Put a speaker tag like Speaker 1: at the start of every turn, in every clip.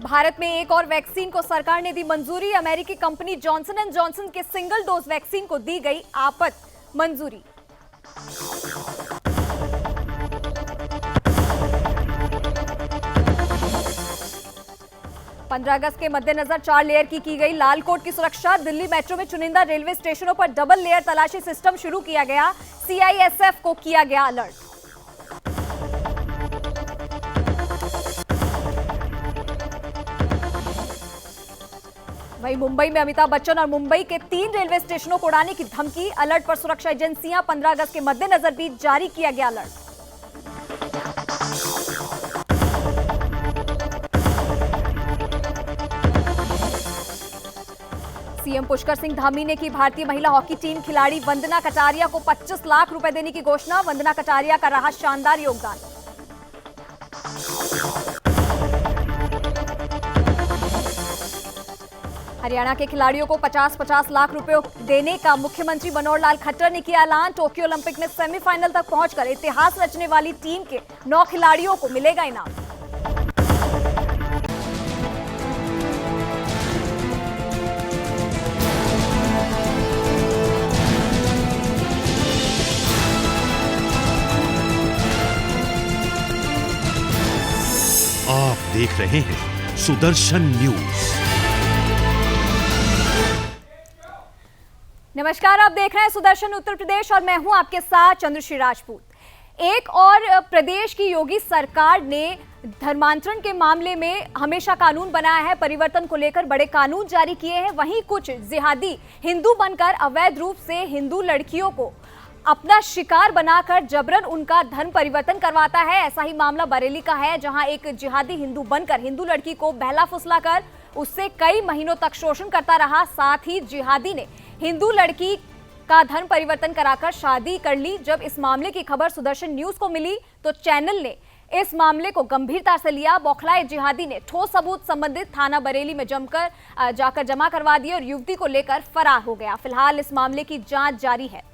Speaker 1: भारत में एक और वैक्सीन को सरकार ने दी मंजूरी। अमेरिकी कंपनी जॉनसन एंड जॉनसन के सिंगल डोज वैक्सीन को दी गई आपात मंजूरी। पंद्रह अगस्त के मद्देनजर 4 लेयर की गई लाल कोट की सुरक्षा। दिल्ली मेट्रो में चुनिंदा रेलवे स्टेशनों पर डबल लेयर तलाशी सिस्टम शुरू किया गया। सीआईएसएफ को किया गया अलर्ट। वहीं मुंबई में अमिताभ बच्चन और मुंबई के 3 रेलवे स्टेशनों को उड़ाने की धमकी। अलर्ट पर सुरक्षा एजेंसियां। 15 अगस्त के मद्देनजर भी जारी किया गया अलर्ट। सीएम पुष्कर सिंह धामी ने की भारतीय महिला हॉकी टीम खिलाड़ी वंदना कटारिया को 25 लाख रुपए देने की घोषणा। वंदना कटारिया का रहा शानदार योगदान। हरियाणा के खिलाड़ियों को 50-50 लाख रुपए देने का मुख्यमंत्री मनोहर लाल खट्टर ने किया ऐलान। टोक्यो ओलंपिक में सेमीफाइनल तक पहुंचकर इतिहास रचने वाली टीम के 9 खिलाड़ियों को मिलेगा इनाम।
Speaker 2: आप देख रहे हैं सुदर्शन न्यूज।
Speaker 1: नमस्कार, आप देख रहे हैं सुदर्शन उत्तर प्रदेश और मैं हूं आपके साथ चंद्रश्री राजपूत। एक और प्रदेश की योगी सरकार ने धर्मांतरण के मामले में हमेशा कानून बनाया है। परिवर्तन को लेकर बड़े कानून जारी किए हैं। वहीं कुछ जिहादी हिंदू बनकर अवैध रूप से हिंदू लड़कियों को अपना शिकार बनाकर जबरन उनका धर्म परिवर्तन करवाता है। ऐसा ही मामला बरेली का है, जहां एक जिहादी हिंदू बनकर हिंदू लड़की को बहला फुसलाकर उससे कई महीनों तक शोषण करता रहा। साथ ही जिहादी ने हिंदू लड़की का धर्म परिवर्तन कराकर शादी कर ली। जब इस मामले की खबर सुदर्शन न्यूज को मिली तो चैनल ने इस मामले को गंभीरता से लिया। बौखलाए जिहादी ने ठोस सबूत संबंधित थाना बरेली में जाकर जमा करवा दिए और युवती को लेकर फरार हो गया। फिलहाल इस मामले की जांच जारी है।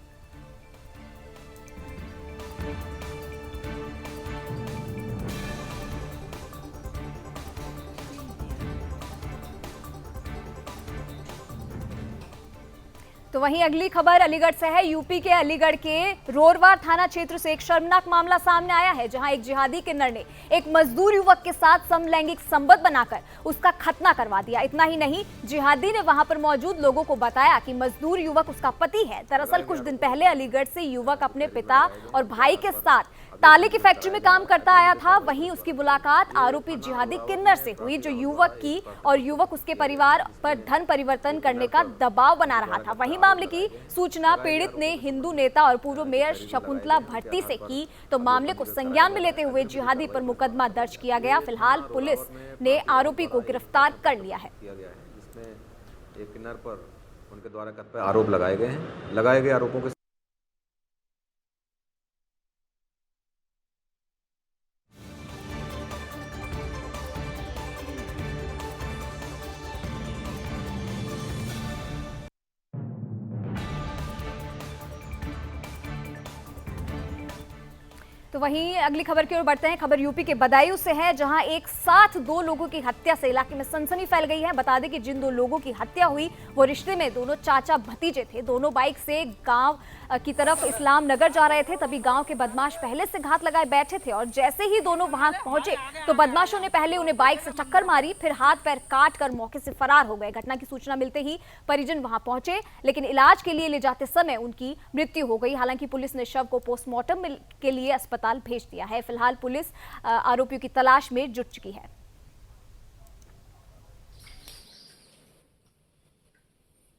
Speaker 1: तो वहीं अगली खबर अलीगढ़ से है। यूपी के अलीगढ़ के रोरवार थाना क्षेत्र से एक शर्मनाक मामला सामने आया है, जहां एक जिहादी किन्नर ने एक मजदूर युवक के साथ समलैंगिक संबंध बनाकर उसका खतना करवा दिया। इतना ही नहीं, जिहादी ने वहां पर मौजूद लोगों को बताया कि मजदूर युवक उसका पति है। दरअसल कुछ दिन पहले अलीगढ़ से युवक अपने पिता और भाई के साथ ताले की फैक्ट्री में काम करता आया था। वहीं उसकी मुलाकात आरोपी जिहादी किन्नर से हुई, जो युवक की और युवक उसके परिवार पर धन परिवर्तन करने का दबाव बना रहा था। वहीं मामले की सूचना पीड़ित ने हिंदू नेता और पूर्व मेयर शकुंतला भट्टी से की, तो मामले को संज्ञान में लेते हुए जिहादी पर मुकदमा दर्ज किया गया। फिलहाल पुलिस ने आरोपी को गिरफ्तार कर लिया है।
Speaker 3: जिसमें एक किन्नर पर उनके द्वारा आरोप लगाए गए हैं। लगाए गए आरोपों के
Speaker 1: तो वहीं अगली खबर की ओर बढ़ते हैं। खबर यूपी के बदायूं से है, जहां एक साथ 2 लोगों की हत्या से इलाके में सनसनी फैल गई है। बता दें कि जिन 2 लोगों की हत्या हुई वो रिश्ते में दोनों चाचा भतीजे थे। दोनों बाइक से गांव की तरफ इस्लाम नगर जा रहे थे। तभी गांव के बदमाश पहले से घात लगाए बैठे थे और जैसे ही दोनों वहां पहुंचे तो बदमाशों ने पहले उन्हें बाइक से टक्कर मारी, फिर हाथ पैर काट कर मौके से फरार हो गए। घटना की सूचना मिलते ही परिजन वहां पहुंचे, लेकिन इलाज के लिए ले जाते समय उनकी मृत्यु हो गई। हालांकि पुलिस ने शव को पोस्टमार्टम के लिए अस्पताल भेज दिया है। फिलहाल पुलिस आरोपियों की तलाश में जुट चुकी है।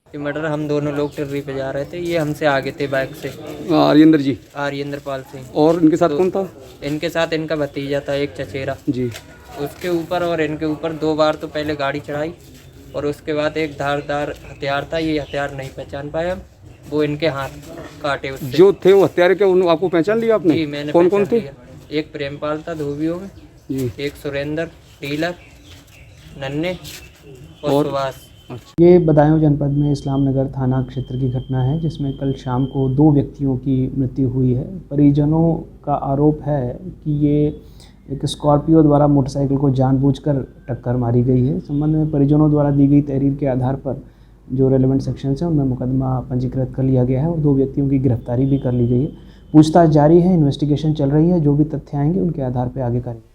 Speaker 4: मर्डर हम दोनों लोग टिर्री पे जा रहे थे, ये हमसे आगे थे बाइक से।
Speaker 5: आर्येंद्र जी,
Speaker 4: आर्येंद्र पाल सिंह।
Speaker 5: और इनके साथ कौन था?
Speaker 4: इनके साथ इनका भतीजा था, एक चचेरा
Speaker 5: जी।
Speaker 4: उसके ऊपर और इनके ऊपर 2 बार तो पहले गाड़ी चढ़ाई और उसके बाद एक धारदार हथियार था। ये हथियार नहीं पहचान पाया, वो इनके हाथ काटे उससे।
Speaker 5: जो थे वो हत्यारे के, आपको पहचान लिया आपने?
Speaker 4: जी, मैंने
Speaker 5: कौन कौन थे?
Speaker 4: एक प्रेमपाल था धोबियों में
Speaker 5: जी,
Speaker 4: एक सुरेंद्र टीलर, नन्हे और सुभाष।
Speaker 6: ये बदायूं जनपद में इस्लाम नगर थाना क्षेत्र की घटना है, जिसमें कल शाम को 2 व्यक्तियों की मृत्यु हुई है। परिजनों का आरोप है कि ये एक स्कॉर्पियो द्वारा मोटरसाइकिल को जानबूझकर टक्कर मारी गई है। इस संबंध में परिजनों द्वारा दी गई तहरीर के आधार पर जो रेलेवेंट सेक्शन है उनमें मुकदमा पंजीकृत कर लिया गया है और 2 व्यक्तियों की गिरफ्तारी भी कर ली गई है। पूछताछ जारी है, इन्वेस्टिगेशन चल रही है। जो भी तथ्य आएंगे उनके आधार पर आगे कार्रवाई।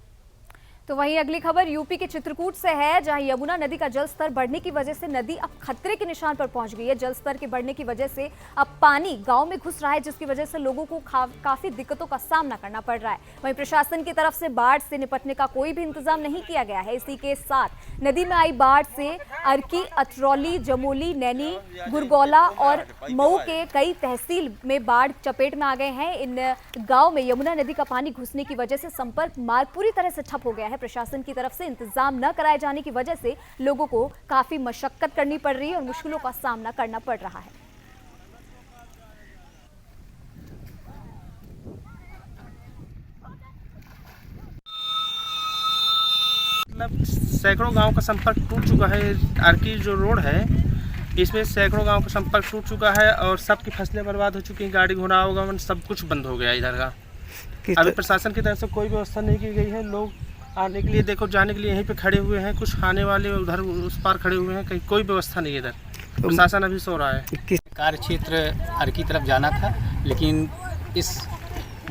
Speaker 1: तो वहीं अगली खबर यूपी के चित्रकूट से है, जहां यमुना नदी का जलस्तर बढ़ने की वजह से नदी अब खतरे के निशान पर पहुंच गई है। जलस्तर के बढ़ने की वजह से अब पानी गांव में घुस रहा है, जिसकी वजह से लोगों को काफी दिक्कतों का सामना करना पड़ रहा है। वहीं प्रशासन की तरफ से बाढ़ से निपटने का कोई भी इंतजाम नहीं किया गया है। इसी के साथ नदी में आई बाढ़ से अर्की, अतरौली, जमोली, नैनी, गुरगौला और मऊ के कई तहसील में बाढ़ चपेट में आ गए हैं। इन गाँव में यमुना नदी का पानी घुसने की वजह से संपर्क मार्ग पूरी तरह से ठप हो गया है। प्रशासन की तरफ से इंतजाम न कराए जाने की वजह से लोगों को काफी मशक्कत करनी पड़ रही है और मुश्किलों का सामना करना पड़ रहा है।
Speaker 7: मतलब सैकड़ों गांव का संपर्क टूट चुका है। अर्की जो रोड है इसमें सैकड़ों गांव का संपर्क टूट चुका है और सबकी फसलें बर्बाद हो चुकी हैं। गाड़ी घोड़ा होगा सब कुछ बंद हो गया इधर का। अभी प्रशासन की तरफ से कोई व्यवस्था नहीं की गई है। लोग आने के लिए, देखो जाने के लिए यहीं पे खड़े हुए हैं, कुछ आने वाले उधर उस पार खड़े हुए हैं, कहीं कोई व्यवस्था नहीं है। इधर प्रशासन अभी सो रहा है।
Speaker 8: कार्य क्षेत्र अर्की की तरफ जाना था, लेकिन इस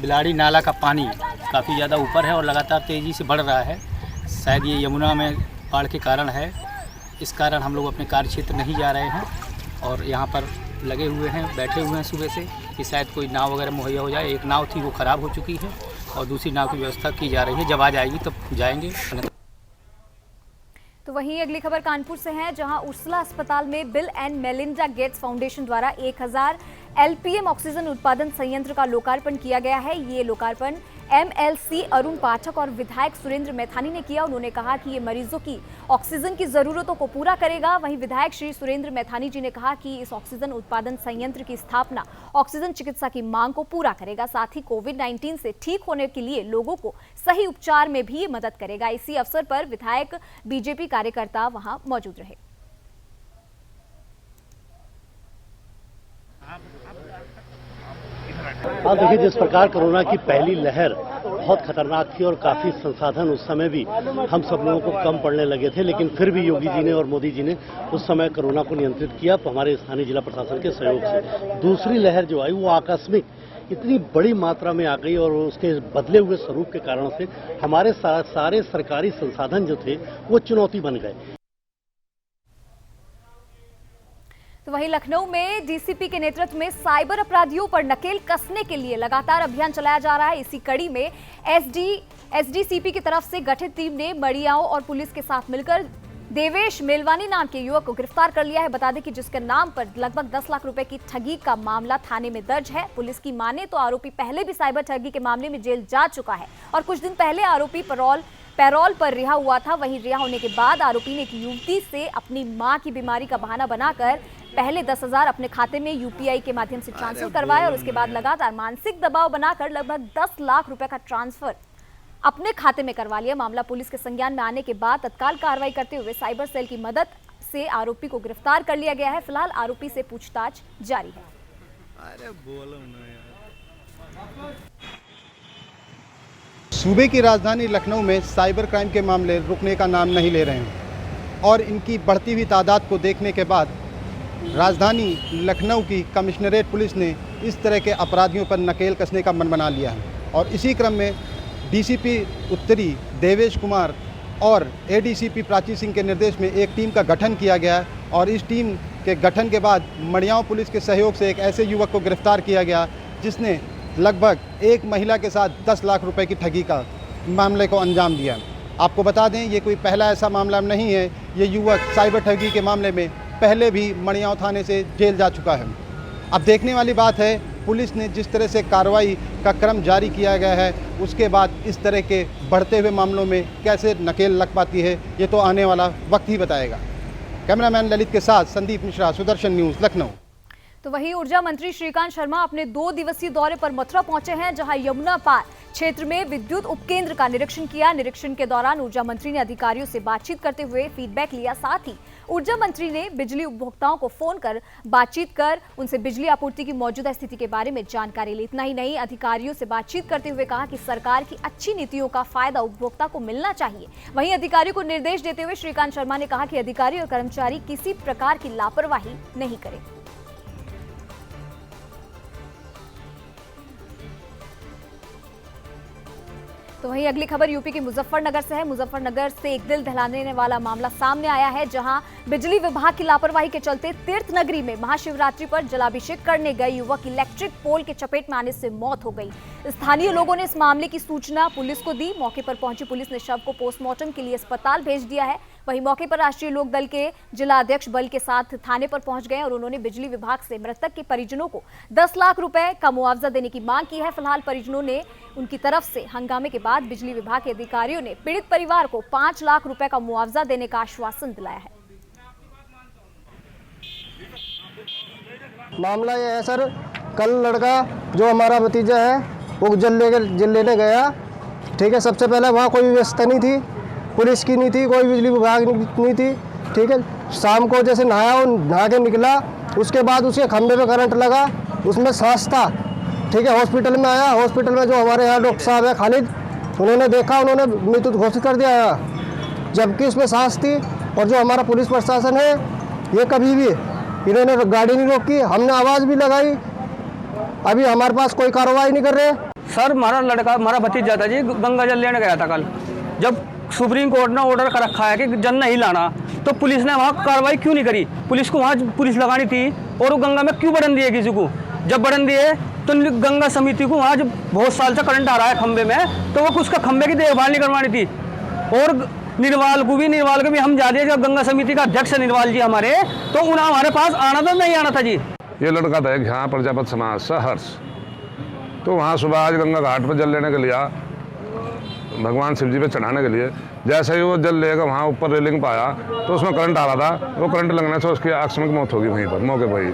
Speaker 8: बिलाड़ी नाला का पानी काफ़ी ज़्यादा ऊपर है और लगातार तेज़ी से बढ़ रहा है। शायद ये यमुना में बाढ़ के कारण है। इस कारण हम लोग अपने कार्य क्षेत्र नहीं जा रहे हैं और यहाँ पर लगे हुए हैं, बैठे हुए हैं सुबह से कि शायद कोई नाव वगैरह मुहैया हो जाए। एक नाव थी वो ख़राब हो चुकी है और दूसरी नाव की व्यवस्था की जा रही है। जब आ जाएगी तब जाएंगे।
Speaker 1: तो वहीं अगली खबर कानपुर से है, जहां उर्सला अस्पताल में bill and Melinda Gates foundation द्वारा 1000 एलपीएम ऑक्सीजन उत्पादन संयंत्र का लोकार्पण किया गया है। ये लोकार्पण एमएलसी अरुण पाठक और विधायक सुरेंद्र मैथानी ने किया। उन्होंने कहा कि ये मरीजों की ऑक्सीजन की जरूरतों को पूरा करेगा। वहीं विधायक श्री सुरेंद्र मैथानी जी ने कहा कि इस ऑक्सीजन उत्पादन संयंत्र की स्थापना ऑक्सीजन चिकित्सा की मांग को पूरा करेगा, साथ ही कोविड-19 से ठीक होने के लिए लोगों को सही उपचार में भी मदद करेगा। इसी अवसर पर विधायक, बीजेपी कार्यकर्ता वहां मौजूद रहे।
Speaker 9: आप देखिए, जिस प्रकार कोरोना की पहली लहर बहुत खतरनाक थी और काफी संसाधन उस समय भी हम सब लोगों को कम पड़ने लगे थे, लेकिन फिर भी योगी जी ने और मोदी जी ने उस समय कोरोना को नियंत्रित किया हमारे स्थानीय जिला प्रशासन के सहयोग से। दूसरी लहर जो आई वो आकस्मिक इतनी बड़ी मात्रा में आ गई और उसके बदले हुए स्वरूप के कारण से हमारे सारे सरकारी संसाधन जो थे वो चुनौती बन गए।
Speaker 1: तो वहीं लखनऊ में डीसीपी के नेतृत्व में साइबर अपराधियों पर नकेल कसने के लिए लगातार अभियान चलाया जा रहा है। इसी कड़ी में एसडीसीपी की तरफ से गठित टीम ने मड़ियाओं और पुलिस के साथ मिलकर देवेश मेलवानी नाम के युवक को गिरफ्तार कर लिया है। बता दें कि जिसके नाम पर लगभग 10 लाख रुपए की ठगी का मामला थाने में दर्ज है। पुलिस की माने तो आरोपी पहले भी साइबर ठगी के मामले में जेल जा चुका है और कुछ दिन पहले आरोपी पैरोल पर रिहा हुआ था। वहीं रिहा होने के बाद आरोपी ने एक युवती से अपनी मां की बीमारी का बहाना बनाकर पहले 10,000 अपने खाते में यूपीआई के माध्यम से ट्रांसफर करवाया और उसके बाद लगातार मानसिक दबाव बनाकर लगभग 10 लाख रुपए का ट्रांसफर अपने खाते में करवा लिया। मामला पुलिस के संज्ञान में आने के बाद तत्काल कार्रवाई करते हुए साइबर सेल की मदद से आरोपी को गिरफ्तार कर लिया गया है। फिलहाल आरोपी से पूछताछ जारी है।
Speaker 10: सूबे की राजधानी लखनऊ में साइबर क्राइम के मामले रुकने का नाम नहीं ले रहे हैं और इनकी बढ़ती हुई तादाद को देखने के बाद राजधानी लखनऊ की कमिश्नरेट पुलिस ने इस तरह के अपराधियों पर नकेल कसने का मन बना लिया है और इसी क्रम में डीसीपी उत्तरी देवेश कुमार और एडीसीपी प्राची सिंह के निर्देश में एक टीम का गठन किया गया और इस टीम के गठन के बाद मड़ियाओं पुलिस के सहयोग से एक ऐसे युवक को गिरफ्तार किया गया जिसने लगभग एक महिला के साथ 10 लाख रुपए की ठगी का मामले को अंजाम दिया। आपको बता दें, ये कोई पहला ऐसा मामला नहीं है। ये युवक साइबर ठगी के मामले में पहले भी मड़ियाओं थाने से जेल जा चुका है। अब देखने वाली बात है पुलिस ने जिस तरह से कार्रवाई का क्रम जारी किया गया है उसके बाद इस तरह के बढ़ते हुए मामलों में कैसे नकेल लग पाती है ये तो आने वाला वक्त ही बताएगा। कैमरामैन ललित के साथ संदीप मिश्रा, सुदर्शन न्यूज़, लखनऊ।
Speaker 1: तो वहीं ऊर्जा मंत्री श्रीकांत शर्मा अपने 2 दिवसीय दौरे पर मथुरा पहुंचे हैं, जहां यमुना पार क्षेत्र में विद्युत उपकेंद्र का निरीक्षण किया। निरीक्षण के दौरान ऊर्जा मंत्री ने अधिकारियों से बातचीत करते हुए फीडबैक लिया। साथ ही ऊर्जा मंत्री ने बिजली उपभोक्ताओं को फोन कर बातचीत कर उनसे बिजली आपूर्ति की मौजूदा स्थिति के बारे में जानकारी ली। इतना ही नहीं, अधिकारियों से बातचीत करते हुए कहा कि सरकार की अच्छी नीतियों का फायदा उपभोक्ता को मिलना चाहिए। वहीं अधिकारियों को निर्देश देते हुए श्रीकांत शर्मा ने कहा कि अधिकारी और कर्मचारी किसी प्रकार की लापरवाही नहीं करें। तो वहीं अगली खबर यूपी के मुजफ्फरनगर से है। मुजफ्फरनगर से एक दिल दहलाने वाला मामला सामने आया है, जहां बिजली विभाग की लापरवाही के चलते तीर्थ नगरी में महाशिवरात्रि पर जलाभिषेक करने गए युवक इलेक्ट्रिक पोल के चपेट में आने से मौत हो गई। स्थानीय लोगों ने इस मामले की सूचना पुलिस को दी। मौके पर पहुंची पुलिस ने शव को पोस्टमार्टम के लिए अस्पताल भेज दिया है। वहीं मौके पर राष्ट्रीय लोक दल के जिला अध्यक्ष बल के साथ थाने पर पहुंच गए और उन्होंने बिजली विभाग से मृतक के परिजनों को 10 लाख रुपए का मुआवजा देने की मांग की है। फिलहाल परिजनों ने उनकी तरफ से हंगामे के बाद बिजली विभाग के अधिकारियों ने पीड़ित परिवार को 5 लाख रुपए का मुआवजा देने का आश्वासन दिलाया है।
Speaker 11: मामला ये है सर, कल लड़का जो हमारा भतीजा है वो जल लेने गया, ठीक है। सबसे पहले वहाँ कोई व्यवस्था नहीं थी, पुलिस की नहीं थी, कोई बिजली विभाग नहीं थी, ठीक है। शाम को जैसे नहा के निकला, उसके बाद उसके खंभे पे करंट लगा, उसमें सांस था, ठीक है। हॉस्पिटल में आया, हॉस्पिटल में जो हमारे यहाँ डॉक्टर साहब है खालिद, उन्होंने देखा, उन्होंने मृत घोषित कर दिया, जबकि उसमें सांस थी। और जो हमारा पुलिस प्रशासन है, ये कभी भी इन्होंने गाड़ी नहीं रोकी, हमने आवाज़ भी लगाई, अभी हमारे पास कोई कार्रवाई नहीं कर रहे।
Speaker 5: सर हमारा भतीजा था जी, गंगा जल लेने गया था कल। जब सुप्रीम कोर्ट ने ऑर्डर कर रखा है कि जल नहीं लाना, तो पुलिस ने वहाँ कार्रवाई क्यों नहीं करी? पुलिस को वहाँ पुलिस लगानी थी, और वो गंगा में क्यों बढ़न दिए किसी को? जब बढ़न दिए तो गंगा समिति को वहाँ जब बहुत साल से करंट आ रहा है खंबे में, तो वो उसका खंबे की देखभाल नहीं करवानी थी। और निर्वाल को भी हम जा दिए, जब गंगा समिति का अध्यक्ष है निर्वाल जी हमारे, तो उन्हें हमारे पास आना था नहीं आना था जी।
Speaker 12: ये लड़का था यहाँ प्रजापत समाज से हर्ष, तो वहाँ सुबह आज गंगा घाट पर जल लेने के लिए, भगवान शिव जी पे चढ़ाने के लिए, जैसे ही वो जल लेगा वहाँ ऊपर रेलिंग पाया तो उसमें करंट आ रहा था। वो करंट लगने से उसकी आकस्मिक मौत होगी वहीं पर, मौके पर ही।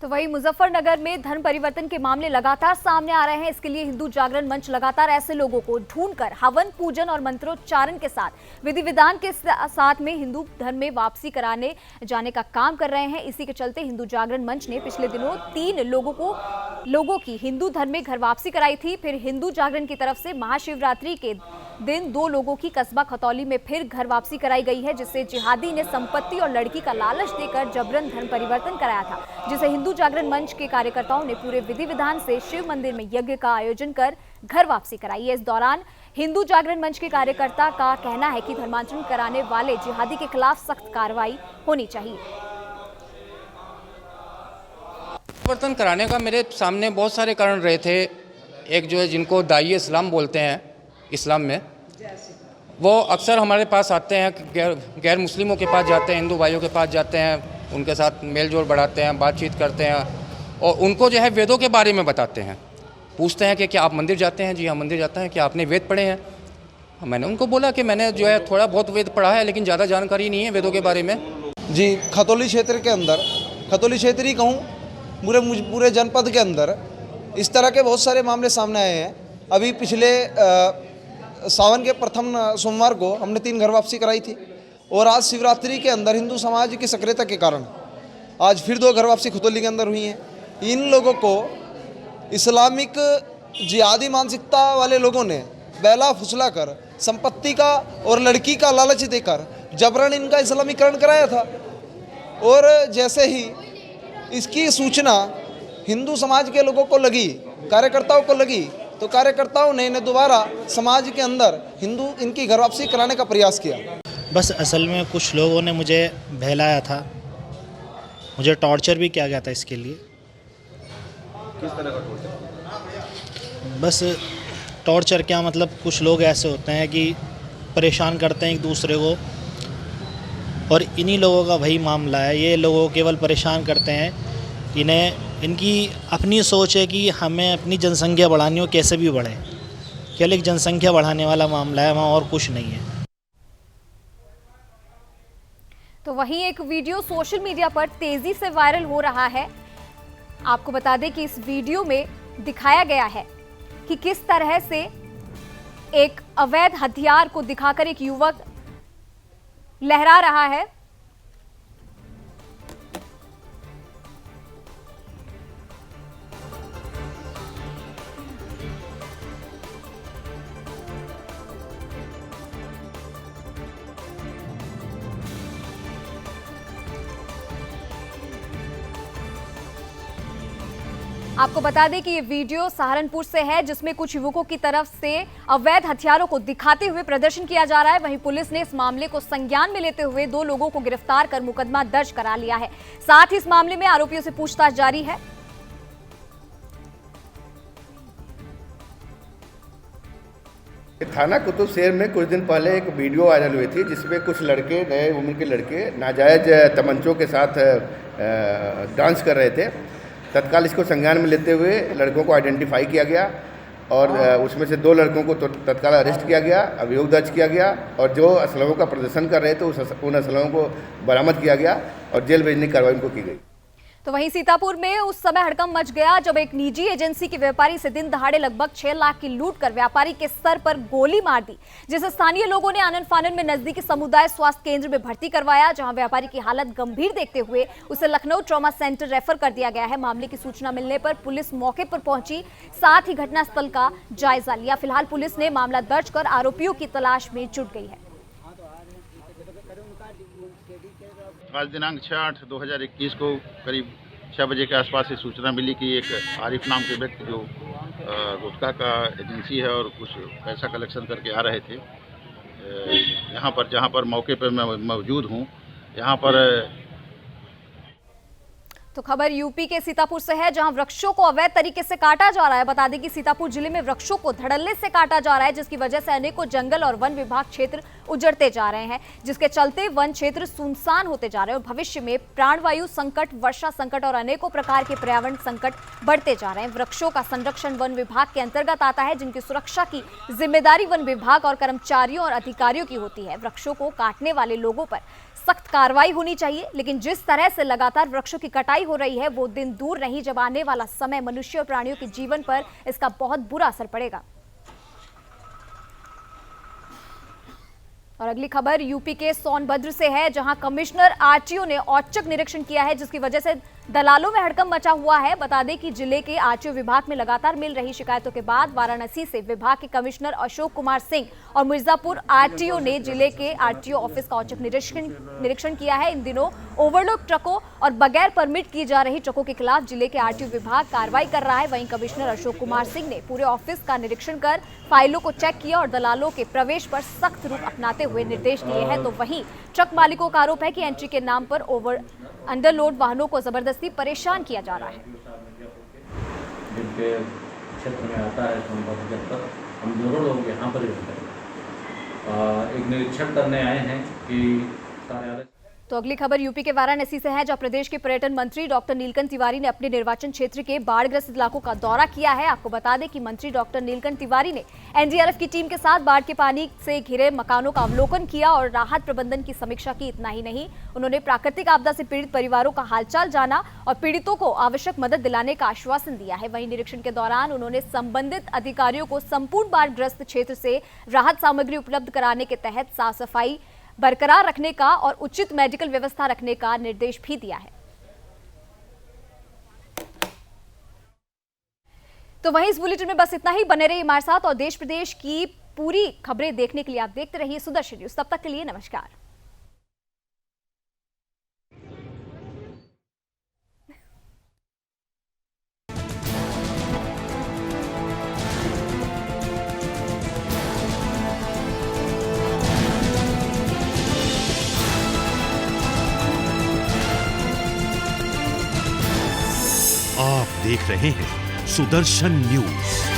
Speaker 1: तो वहीं मुजफ्फरनगर में धर्म परिवर्तन के मामले लगातार सामने आ रहे हैं। इसके लिए हिंदू जागरण मंच लगातार ऐसे लोगों को ढूंढकर हवन, पूजन और मंत्रोच्चारण के साथ विधि विधान के साथ में हिंदू धर्म में वापसी कराने जाने का काम कर रहे हैं। इसी के चलते हिंदू जागरण मंच ने पिछले दिनों 3 लोगों की हिंदू धर्म में घर वापसी कराई थी। फिर हिंदू जागरण की तरफ से महाशिवरात्रि के दिन 2 लोगों की कस्बा खतौली में फिर घर वापसी कराई गई है, जिससे जिहादी ने संपत्ति और लड़की का लालच देकर जबरन धर्म परिवर्तन कराया था, जिसे हिंदू जागरण मंच के कार्यकर्ताओं ने पूरे विधि विधान से शिव मंदिर में यज्ञ का आयोजन कर घर वापसी कराई है। इस दौरान हिंदू जागरण मंच के कार्यकर्ता का कहना है कि धर्मांतरण कराने वाले जिहादी के खिलाफ सख्त कार्रवाई होनी चाहिए।
Speaker 13: परिवर्तन कराने का मेरे सामने बहुत सारे कारण रहे थे। एक जो है जिनको दाई इस्लाम बोलते हैं, इस्लाम में वो अक्सर हमारे पास आते हैं, गैर मुस्लिमों के पास जाते हैं, हिंदू भाइयों के पास जाते हैं, उनके साथ मेल जोल बढ़ाते हैं, बातचीत करते हैं और उनको जो है वेदों के बारे में बताते हैं। पूछते हैं कि क्या आप मंदिर जाते हैं? जी हाँ, मंदिर जाते हैं। क्या आपने वेद पढ़े हैं? मैंने उनको बोला कि मैंने जो है थोड़ा बहुत वेद पढ़ा है, लेकिन ज़्यादा जानकारी नहीं है वेदों के बारे में।
Speaker 14: जी, खतौली क्षेत्र के अंदर, खतौली क्षेत्र ही कहूँ, पूरे जनपद के अंदर इस तरह के बहुत सारे मामले सामने आए हैं। अभी पिछले सावन के प्रथम सोमवार को हमने 3 घर वापसी कराई थी, और आज शिवरात्रि के अंदर हिंदू समाज की सक्रियता के कारण आज फिर 2 घर वापसी खतौली के अंदर हुई हैं। इन लोगों को इस्लामिक जिहादी मानसिकता वाले लोगों ने बैला फुसला कर संपत्ति का और लड़की का लालच देकर जबरन इनका इस्लामीकरण कराया था। और जैसे ही इसकी सूचना हिंदू समाज के लोगों को लगी, कार्यकर्ताओं को लगी, तो कार्यकर्ताओं ने इन्हें दोबारा समाज के अंदर इनकी घर वापसी कराने का प्रयास किया।
Speaker 15: बस असल में कुछ लोगों ने मुझे बहलाया था, मुझे टॉर्चर भी किया गया था इसके लिए।
Speaker 3: किस तरह का टॉर्चर?
Speaker 15: बस टॉर्चर क्या, मतलब कुछ लोग ऐसे होते हैं कि परेशान करते हैं एक दूसरे को, और इन्हीं लोगों का वही मामला है। ये लोगों को केवल परेशान करते हैं, इनकी अपनी सोच है कि हमें अपनी जनसंख्या बढ़ानी हो, कैसे भी बढ़े। केवल एक जनसंख्या बढ़ाने वाला मामला है, वहाँ और कुछ नहीं है।
Speaker 1: तो वहीं एक वीडियो सोशल मीडिया पर तेजी से वायरल हो रहा है। आपको बता दें कि इस वीडियो में दिखाया गया है कि किस तरह से एक अवैध हथियार को दिखाकर एक युवक लहरा रहा है। आपको बता दें कि ये वीडियो सहारनपुर से है, जिसमें कुछ युवकों की तरफ से अवैध हथियारों को दिखाते हुए प्रदर्शन किया जा रहा है। वहीं पुलिस ने इस मामले को संज्ञान में लेते हुए 2 लोगों को गिरफ्तार कर मुकदमा दर्ज करा लिया है। साथ ही इस मामले में आरोपियों से पूछताछ जारी है।
Speaker 16: थाना कुतुब शहर में कुछ दिन पहले एक वीडियो वायरल हुई थी, जिसमें कुछ लड़के, नए उम्र के लड़के नाजायज तमंचों के साथ डांस कर रहे थे। तत्काल इसको संज्ञान में लेते हुए लड़कों को आइडेंटिफाई किया गया और उसमें से 2 लड़कों को तत्काल अरेस्ट किया गया, अभियोग दर्ज किया गया और जो असलहों का प्रदर्शन कर रहे थे उन असलहों को बरामद किया गया और जेल भेजने की कार्रवाई उनको की गई।
Speaker 1: तो वहीं सीतापुर में उस समय हड़कंप मच गया जब एक निजी एजेंसी के व्यापारी से दिन दहाड़े लगभग 6 लाख की लूट कर व्यापारी के सर पर गोली मार दी, जिसे स्थानीय लोगों ने आनन फानन में नजदीकी समुदाय स्वास्थ्य केंद्र में भर्ती करवाया, जहां व्यापारी की हालत गंभीर देखते हुए उसे लखनऊ ट्रॉमा सेंटर रेफर कर दिया गया है। मामले की सूचना मिलने पर पुलिस मौके पर पहुंची, साथ ही घटनास्थल का जायजा लिया। फिलहाल पुलिस ने मामला दर्ज कर आरोपियों की तलाश में जुट गई है।
Speaker 17: आज दिनांक 6/8/2021 को करीब 6 बजे के आसपास से सूचना मिली कि एक आरिफ नाम के व्यक्ति जो गुटखा का एजेंसी है और कुछ पैसा कलेक्शन करके आ रहे थे यहाँ पर, जहाँ पर मौके पर मैं मौजूद हूँ। यहाँ पर
Speaker 1: तो खबर यूपी के सीतापुर से है, जहां वृक्षों को अवैध तरीके से काटा जा रहा है। बता दें कि सीतापुर जिले में वृक्षों को धड़ल्ले से काटा जा रहा है, जिसकी वजह से अनेकों जंगल और वन विभाग क्षेत्र उजड़ते जा रहे हैं, जिसके चलते वन क्षेत्र सुनसान होते जा रहे हैं और भविष्य में प्राणवायु संकट, वर्षा संकट और अनेकों प्रकार के पर्यावरण संकट बढ़ते जा रहे हैं। वृक्षों का संरक्षण वन विभाग के अंतर्गत आता है, जिनकी सुरक्षा की जिम्मेदारी वन विभाग और कर्मचारियों और अधिकारियों की होती है। वृक्षों को काटने वाले लोगों पर सख्त कार्रवाई होनी चाहिए, लेकिन जिस तरह से लगातार वृक्षों की कटाई हो रही है वो दिन दूर नहीं जब आने वाला समय मनुष्य और प्राणियों के जीवन पर इसका बहुत बुरा असर पड़ेगा। और अगली खबर यूपी के सोनभद्र से है, जहां कमिश्नर आरटीओ ने औचक निरीक्षण किया है, जिसकी वजह से दलालों में हड़कंप मचा हुआ है। बता दें कि जिले के आरटीओ विभाग में लगातार मिल रही शिकायतों के बाद वाराणसी से विभाग के कमिश्नर अशोक कुमार सिंह और मिर्जापुर आरटीओ ने जिले के आरटीओ ऑफिस का औचक निरीक्षण किया है। इन दिनों ओवरलोड ट्रकों और बगैर परमिट की जा रही ट्रकों के खिलाफ जिले के आरटीओ विभाग कार्रवाई कर रहा है। वहीं कमिश्नर अशोक कुमार सिंह ने पूरे ऑफिस का निरीक्षण कर फाइलों को चेक किया और दलालों के प्रवेश पर सख्त रूख अपनाते हुए निर्देश दिए हैं। तो वहीं ट्रक मालिकों का आरोप है कि एंट्री के नाम पर अंडरलोड वाहनों को जबरदस्ती परेशान किया जा रहा है।
Speaker 18: जिनके क्षेत्र में आता है सोनभद्र तक, हम दोनों लोग यहाँ पर एक निरीक्षण करने आए हैं कि कार्यालय।
Speaker 1: तो अगली खबर यूपी के वाराणसी से है, जहां प्रदेश के पर्यटन मंत्री डॉक्टर नीलकंठ तिवारी ने अपने निर्वाचन क्षेत्र के बाढ़ग्रस्त इलाकों का दौरा किया है। आपको बता दें कि मंत्री डॉक्टर नीलकंठ तिवारी ने एनडीआरएफ की टीम के साथ बाढ़ के पानी से घिरे मकानों का अवलोकन किया और राहत प्रबंधन की समीक्षा की। इतना ही नहीं, उन्होंने प्राकृतिक आपदा से पीड़ित परिवारों का हालचाल जाना और पीड़ितों को आवश्यक मदद दिलाने का आश्वासन दिया है। वहीं निरीक्षण के दौरान उन्होंने संबंधित अधिकारियों को संपूर्ण बाढ़ग्रस्त क्षेत्र से राहत सामग्री उपलब्ध कराने के तहत साफ सफाई बरकरार रखने का और उचित मेडिकल व्यवस्था रखने का निर्देश भी दिया है। तो वहीं इस बुलेटिन में बस इतना ही। बने रहिए हमारे साथ और देश प्रदेश की पूरी खबरें देखने के लिए आप देखते रहिए सुदर्शन न्यूज। तब तक के लिए नमस्कार।
Speaker 2: आप देख रहे हैं सुदर्शन न्यूज।